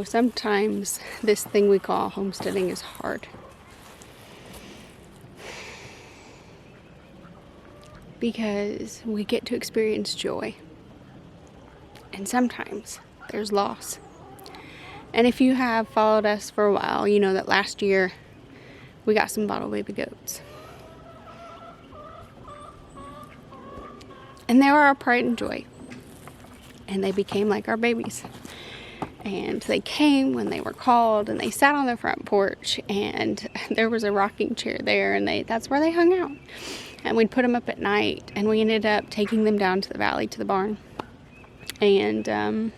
know, sometimes this thing we call homesteading is hard. Because we get to experience joy. And sometimes there's loss. And if you have followed us for a while, you know that last year we got some bottle baby goats. And they were our pride and joy. And they became like our babies. And they came when they were called, and they sat on the front porch, and there was a rocking chair there, and that's where they hung out. And we'd put them up at night, and we ended up taking them down to the valley to the barn. And an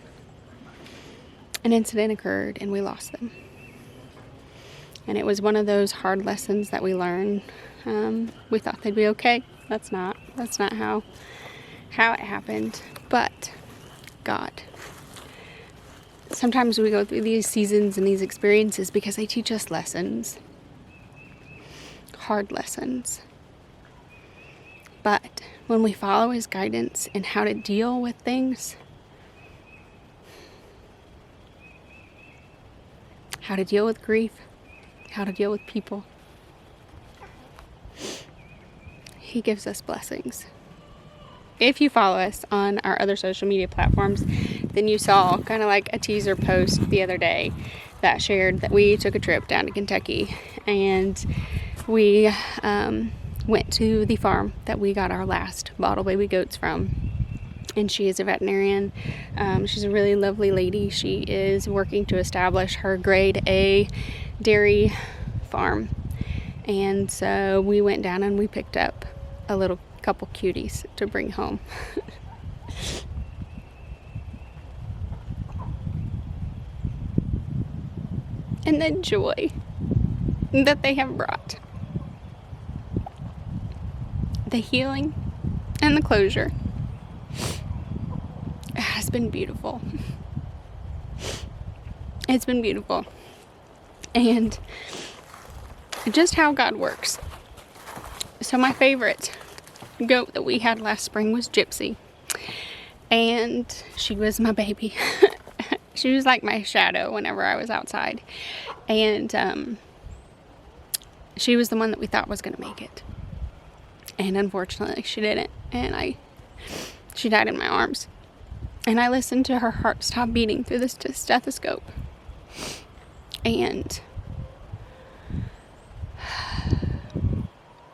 incident occurred, and we lost them. And it was one of those hard lessons that we learned. We thought they'd be okay. That's not how it happened. But God. Sometimes we go through these seasons and these experiences because they teach us lessons. Hard lessons. But when we follow His guidance in how to deal with things, how to deal with grief, how to deal with people, He gives us blessings. If you follow us on our other social media platforms, then you saw kind of like a teaser post the other day that shared that we took a trip down to Kentucky, and we went to the farm that we got our last bottle baby goats from. And she is a veterinarian. She's a really lovely lady. She is working to establish her grade A dairy farm. And so we went down and we picked up a little couple cuties to bring home. And the joy that they have brought. The healing and the closure has been beautiful. It's been beautiful. And just how God works. So my favorite goat that we had last spring was Gypsy. And she was my baby. She was like my shadow whenever I was outside. And she was the one that we thought was going to make it. And unfortunately, she didn't. And she died in my arms. And I listened to her heart stop beating through the stethoscope. And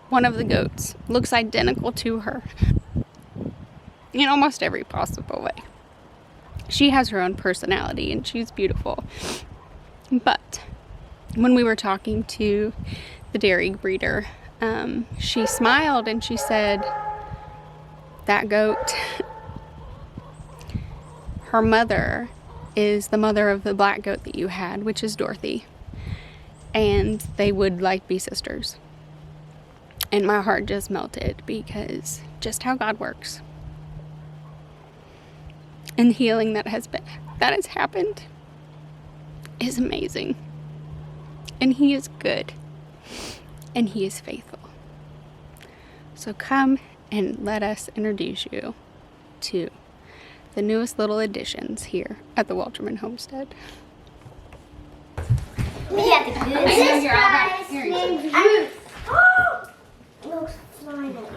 one of the goats looks identical to her in almost every possible way. She has her own personality and she's beautiful. But when we were talking to the dairy breeder, she smiled and she said, that goat, her mother is the mother of the black goat that you had, which is Dorothy. And they would like be sisters. And my heart just melted because just how God works. And the healing that has happened is amazing. And He is good. And He is faithful. So come and let us introduce you to the newest little additions here at the Wolterman Homestead. We have the good This guy's name looks flying over.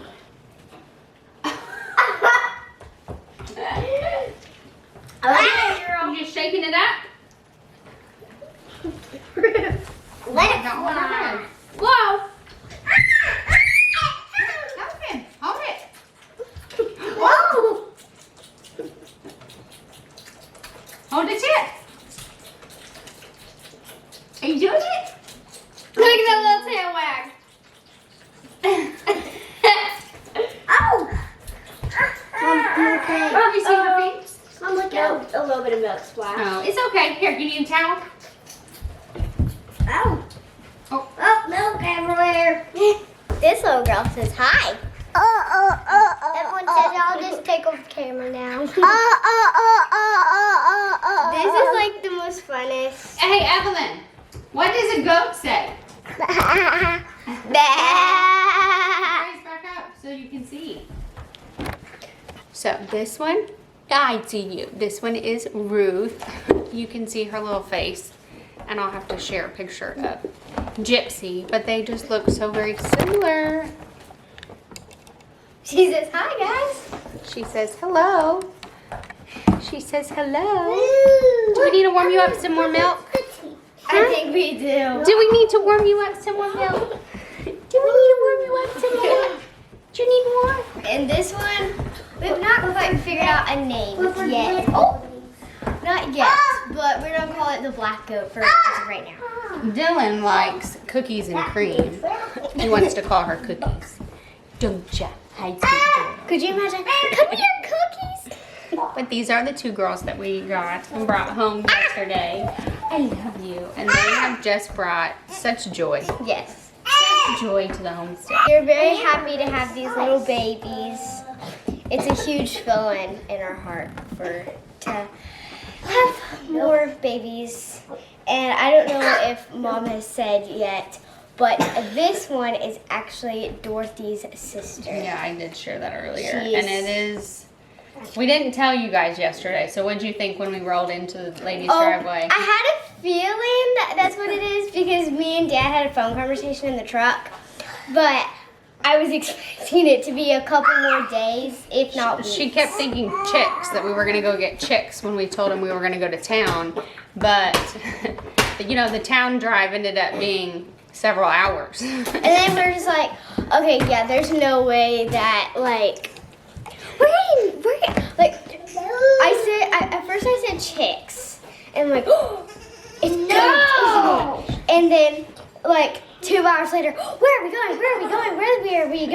You just shaking it up? Let it fly. Whoa! Open. Hold it. Whoa! Hold the tip. Are you doing it? Look at that little tail wag. Oh! Mom, okay. Have you seen her feet? Mom, look out. A little bit of milk splash. Oh, it's okay. Here, you need a towel? Oh. Oh. Oh, milk everywhere. This little girl says hi. Everyone says I'll just take off the camera now. This is like the most funnest. Hey, Evelyn, what does a goat say? Raise back up so you can see. So this one, I see you. This one is Ruth. you can see her little face. And I'll have to share a picture of Gypsy. But they just look so very similar. She says, hi, guys. She says, hello. She says, hello. Do we need to warm you up some more milk? I think we do. Do we need to warm you up some more milk? Do we need to warm you up some more? Do you need more? And this one, we've not quite figured out a name yet. Oh, not yet, but we're gonna call it the Black Goat for right now. Dylan likes cookies and cream. He wants to call her cookies. Don't ya? Hi, sweet girl. Could you imagine? Come here, cookies. But these are the two girls that we got and brought home yesterday. I love you. And they have just brought such joy. Yes. Such joy to the homestead. We're very happy to have these little babies. It's a huge feeling in our heart to have more babies. And I don't know if Mom has said yet, but this one is actually Dorothy's sister. Yeah, I did share that earlier. She And it is, we didn't tell you guys yesterday, so what did you think when we rolled into the lady's driveway? I had a feeling that that's what it is because me and Dad had a phone conversation in the truck, but I was expecting it to be a couple more days, if not weeks. She kept thinking chicks, that we were going to go get chicks when we told them we were going to go to town, but you know, the town drive ended up being several hours. And then we're just like, okay, yeah, there's no way that, like, at first I said chicks, and I'm like, oh, it's no! And then, like, 2 hours later, where are we going? Where are we going? Where are we going?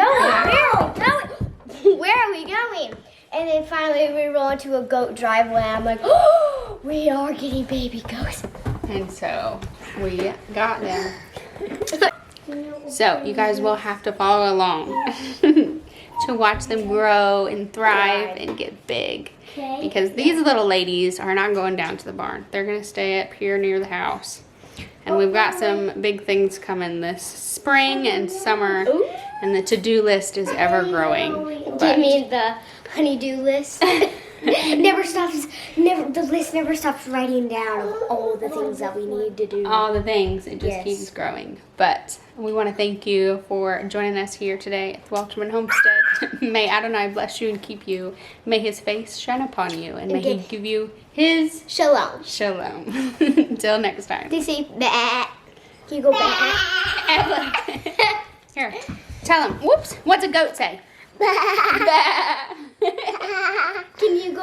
Where are we going? And then finally we roll into a goat driveway, and I'm like, oh, we are getting baby goats. And so we got them. So you guys will have to follow along to watch them grow and thrive and get big. Because these little ladies are not going down to the barn. They're going to stay up here near the house. And we've got some big things coming this spring and summer. And the to-do list is ever growing. Do you mean the honey-do list? The list never stops writing down all the things that we need to do. All the things, it just keeps growing. But we want to thank you for joining us here today at the Wolterman Homestead. May Adonai bless you and keep you. May his face shine upon you, and may he give you his Shalom. shalom. Until next time. Do you see that? Can you go back? Here, tell him. Whoops, what's a goat say? Can you go